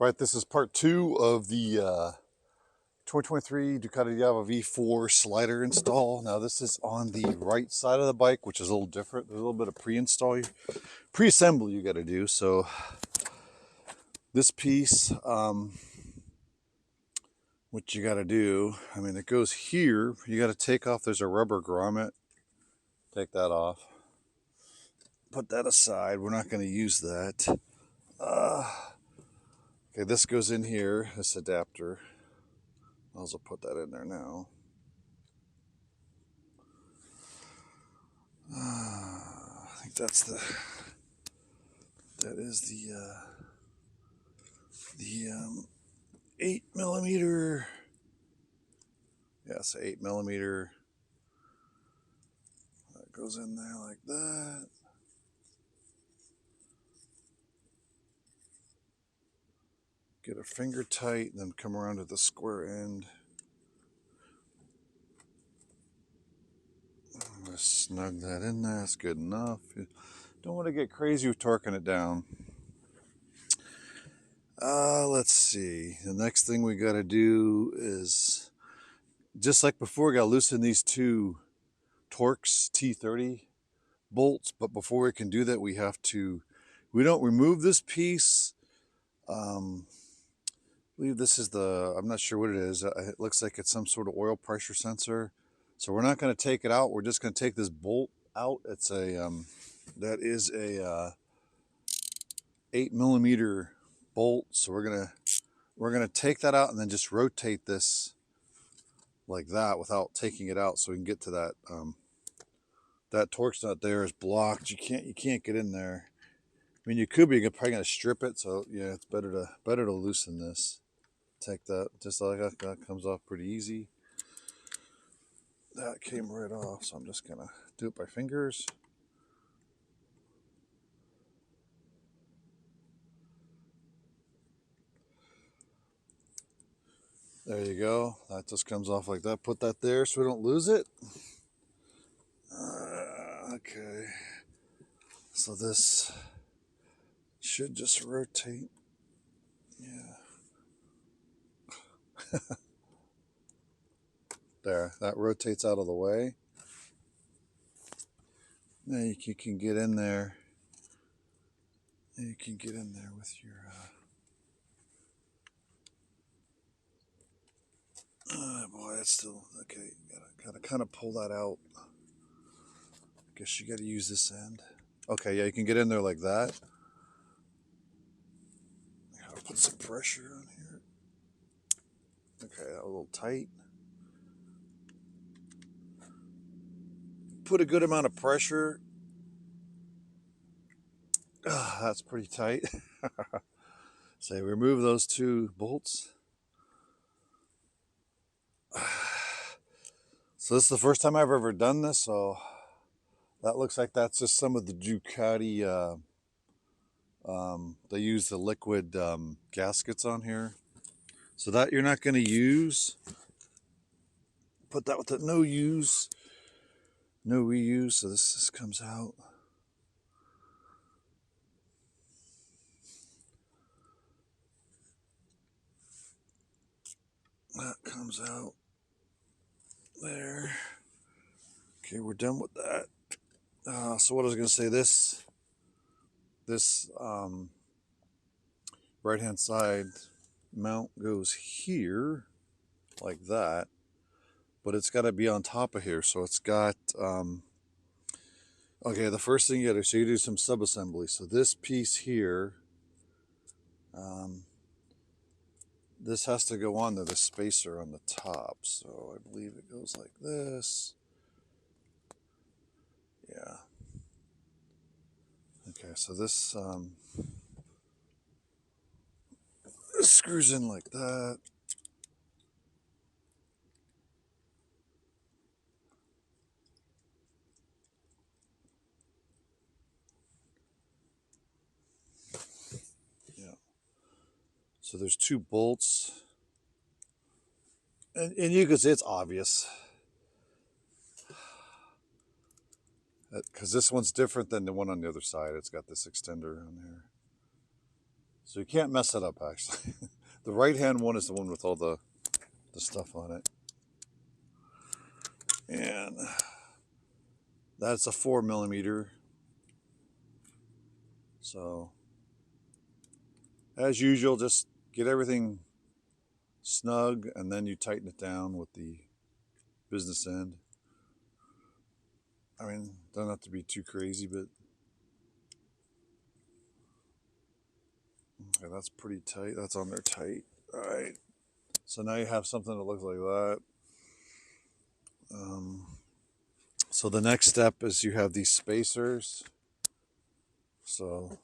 Right, this is part two of the 2023 Ducati Diavel V4 slider install. Now this is on the right side of the bike, which is a little different. There's a little bit of pre-assembly you got to do. So this piece, what you got to do, I mean, it goes here. You got to take off, there's a rubber grommet. Take that off. Put that aside. We're not going to use that. Okay, this goes in here, this adapter. I'll also put that in there now. I think that is the 8mm. Yes, 8mm. That goes in there like that. Get a finger tight, and then come around to the square end. I'm gonna snug that in there. That's good enough. You don't want to get crazy with torquing it down. Let's see. The next thing we got to do is, just like before, we got to loosen these two Torx T30 bolts. But before we can do that, we don't remove this piece. I believe this is I'm not sure what it is. It looks like it's some sort of oil pressure sensor. So we're not going to take it out. We're just going to take this bolt out. It's that is a 8mm bolt. So we're gonna take that out and then just rotate this like that without taking it out, so we can get to that. That Torx nut there is blocked. You can't get in there. I mean, you could, but you're probably gonna strip it. So yeah, it's better to loosen this. Take that, just like that comes off pretty easy. That came right off, so I'm just gonna do it by fingers. There you go. That just comes off like that. Put that there so we don't lose it. Okay. So this should just rotate. Yeah. There, that rotates out of the way. Now you can get in there. You can get in there with your. Oh boy, that's still okay. You gotta kind of pull that out. I guess you gotta use this end. Okay, yeah, you can get in there like that. I gotta put some pressure on here. Okay, that was a little tight. Put a good amount of pressure. That's pretty tight. So remove those two bolts. So this is the first time I've ever done this, so that looks like that's just some of the Ducati. They use the liquid gaskets on here, so that you're not going to use. Put that with the no use, no reuse. So this comes out. That comes out there. Okay, we're done with that. So what I was going to say, this right hand side mount goes here like that, but it's got to be on top of here. So it's got okay, the first thing you got to do some subassembly. So this piece here, this has to go on to the spacer on the top. So I believe it goes like this. Yeah. Okay, so this screws in like that. Yeah. So there's two bolts. And you can see it's obvious. Because this one's different than the one on the other side. It's got this extender on here. So you can't mess it up, actually. The right hand one is the one with all the stuff on it. And that's a 4mm. So as usual, just get everything snug and then you tighten it down with the business end. I mean, don't have to be too crazy, but okay, that's pretty tight. That's on there tight. All right. So now you have something that looks like that. So the next step is you have these spacers. So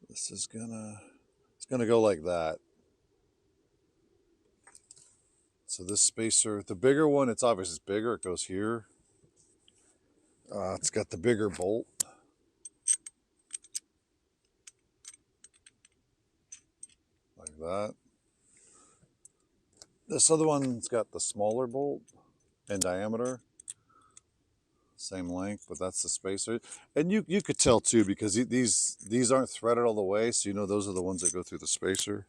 this is it's gonna go like that. So this spacer, the bigger one, it's obvious it's bigger. It goes here. It's got the bigger bolt. Like that. This other one's got the smaller bolt in diameter. Same length, but that's the spacer. And you could tell too, because these aren't threaded all the way, so you know those are the ones that go through the spacer.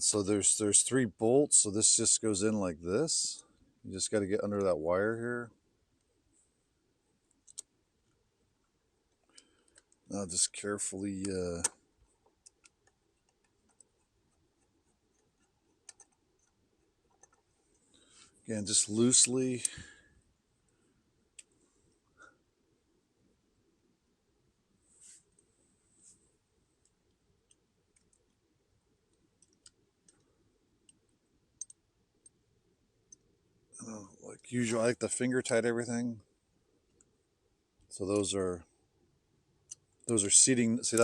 So there's 3 bolts, so this just goes in like this. You just got to get under that wire here. Now just carefully again, just loosely. Like usual, I like to finger tight everything. So those are seating. See,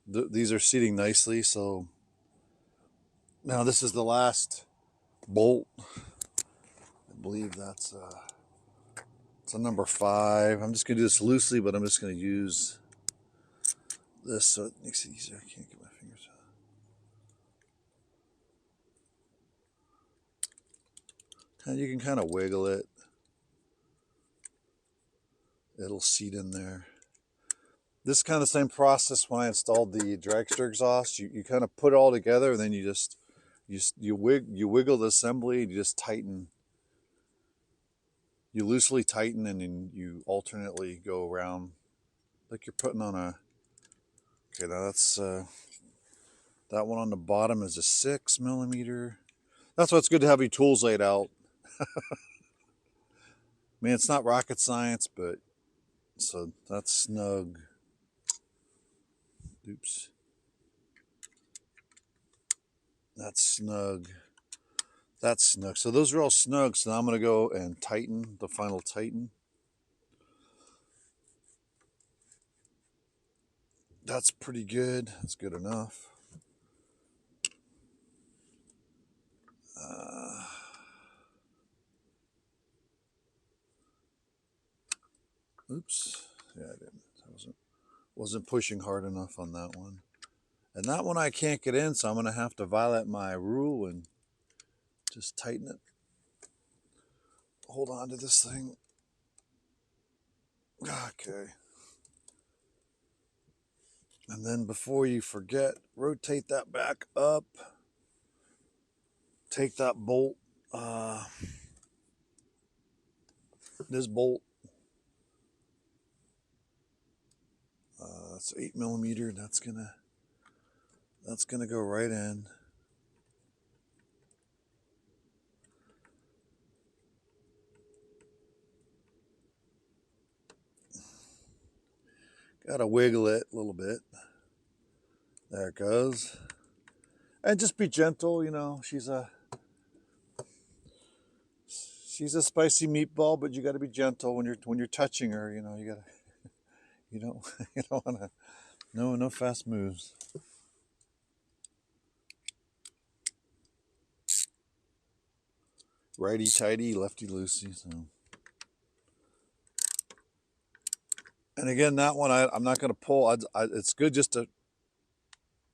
these are seating nicely. So now this is the last bolt. I believe that's it's a number 5. I'm just gonna do this loosely, but I'm just gonna use this so it makes it easier. I can't get my fingers out. And you can kind of wiggle it. It'll seat in there. This is kind of the same process when I installed the dragster exhaust. You kind of put it all together, and then you wiggle the assembly. And you just tighten. You loosely tighten, and then you alternately go around, like you're putting on a. Okay, now that's that one on the bottom is a 6mm. That's why it's good to have your tools laid out. I mean, it's not rocket science, but so that's snug. Oops. That's snug. That's snug. So those are all snug. So now I'm going to go and tighten the final tighten. That's pretty good. That's good enough. Oops. Yeah, I didn't. I wasn't pushing hard enough on that one. And that one I can't get in, so I'm going to have to violate my rule and just tighten it. Hold on to this thing. Okay. And then before you forget, rotate that back up. Take that bolt, this bolt, that's 8mm. That's gonna go right in. Gotta wiggle it a little bit. There it goes. And just be gentle, you know. She's a spicy meatball, but you got to be gentle when you're touching her. You know, you don't want to. No fast moves. Righty tighty, lefty loosey. So. And again, that one I'm not going to pull. It's good just to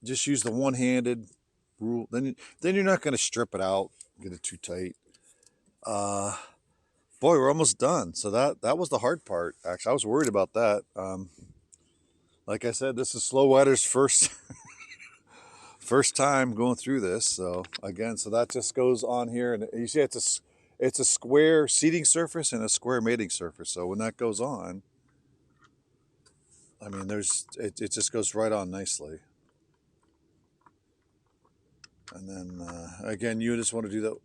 use the one-handed rule. Then you're not going to strip it out, get it too tight. But boy, we're almost done. So that was the hard part. Actually, I was worried about that. Like I said, this is Slow Rider's first time going through this. So again, so that just goes on here, and you see it's a square seating surface and a square mating surface. So when that goes on, I mean, it just goes right on nicely. And then again, you just want to do that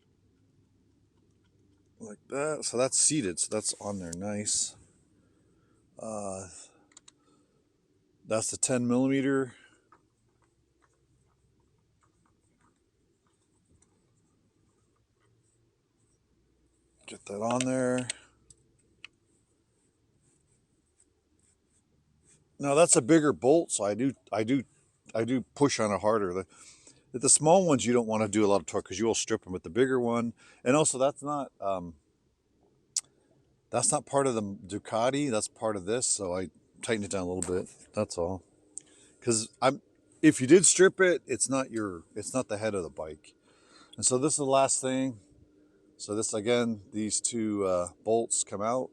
like that. So that's seated. So that's on there nice. That's the 10 millimeter. Get that on there. Now that's a bigger bolt, so I do push on it harder. The small ones you don't want to do a lot of torque because you will strip them. With the bigger one, and also that's not part of the Ducati. That's part of this, so I tighten it down a little bit. That's all. Because if you did strip it, it's not the head of the bike. And so this is the last thing. So this again, these two bolts come out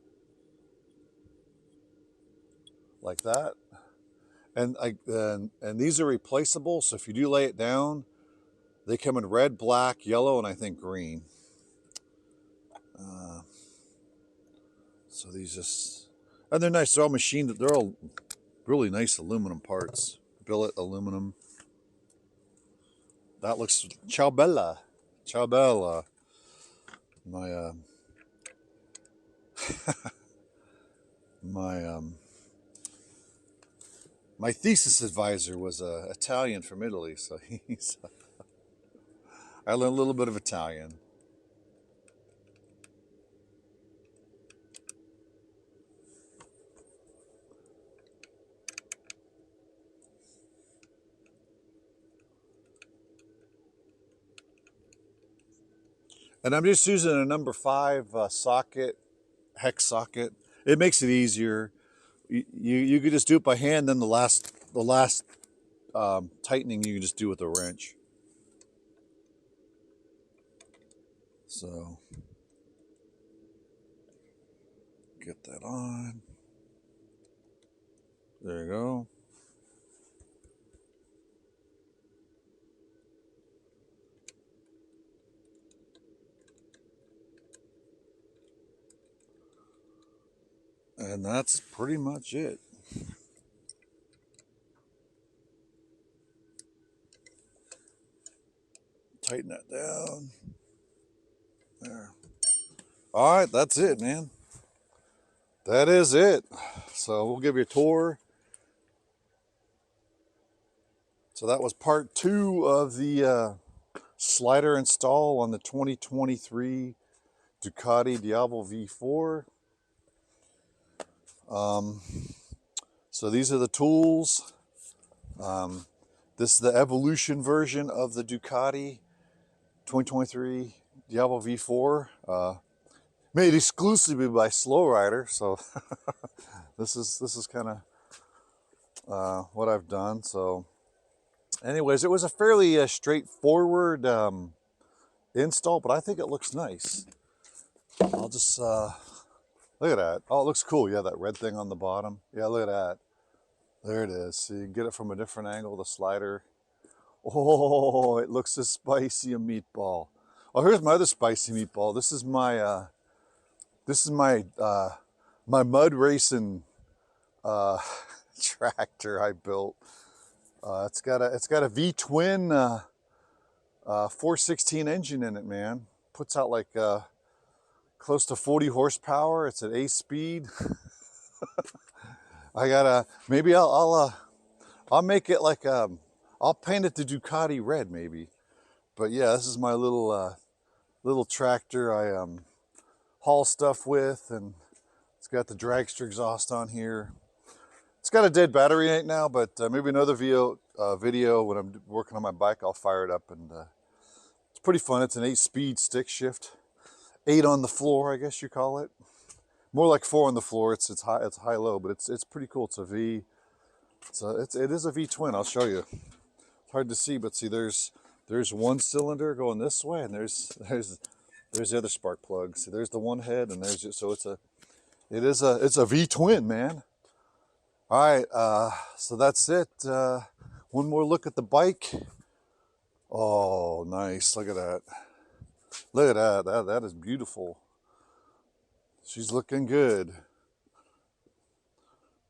like that. And these are replaceable. So if you do lay it down, they come in red, black, yellow, and I think green. So these and they're nice. They're all machined. They're all really nice aluminum parts. Billet aluminum. That looks ciao bella. Ciao bella. My my thesis advisor was Italian from Italy, so I learned a little bit of Italian. And I'm just using a number 5 socket, hex socket. It makes it easier. You could just do it by hand. Then the last tightening you can just do with a wrench. So get that on. There you go. And that's pretty much it. Tighten that down. There. All right, that's it, man. That is it. So we'll give you a tour. So that was part 2 of the slider install on the 2023 Ducati Diavel V4. So these are the tools. This is the evolution version of the Ducati 2023 Diavel V4, made exclusively by Slow Rider. So this is kind of what I've done. So, anyways, it was a fairly straightforward install, but I think it looks nice. I'll just look at that. Oh, it looks cool. Yeah, that red thing on the bottom. Yeah, look at that. There it is. So you can get it from a different angle, the slider. Oh, it looks as spicy a meatball. Oh, here's my other spicy meatball. This is my my mud racing tractor I built. It's got a V twin 416 engine in it, man. Puts out like close to 40 horsepower. It's at 8 speed. I gotta maybe I'll make it like I'll paint it the Ducati red maybe. But yeah, this is my little tractor I haul stuff with, and it's got the dragster exhaust on here. It's got a dead battery in it now, but maybe another video when I'm working on my bike, I'll fire it up, and it's pretty fun. It's an 8-speed stick shift, 8 on the floor, I guess you call it. More like 4 on the floor. It's high low, but it's pretty cool. It's a V. It is a V twin. I'll show you. It's hard to see, but see there's one cylinder going this way, and there's There's the other spark plug. See, there's the one head, and there's just, so it's a V twin, man. All right, so that's it. One more look at the bike. Oh, nice! Look at that. Look at that. That is beautiful. She's looking good.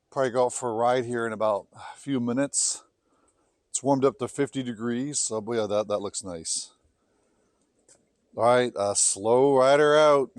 Probably go out for a ride here in about a few minutes. It's warmed up to 50 degrees, so yeah, that looks nice. All right, slow rider out.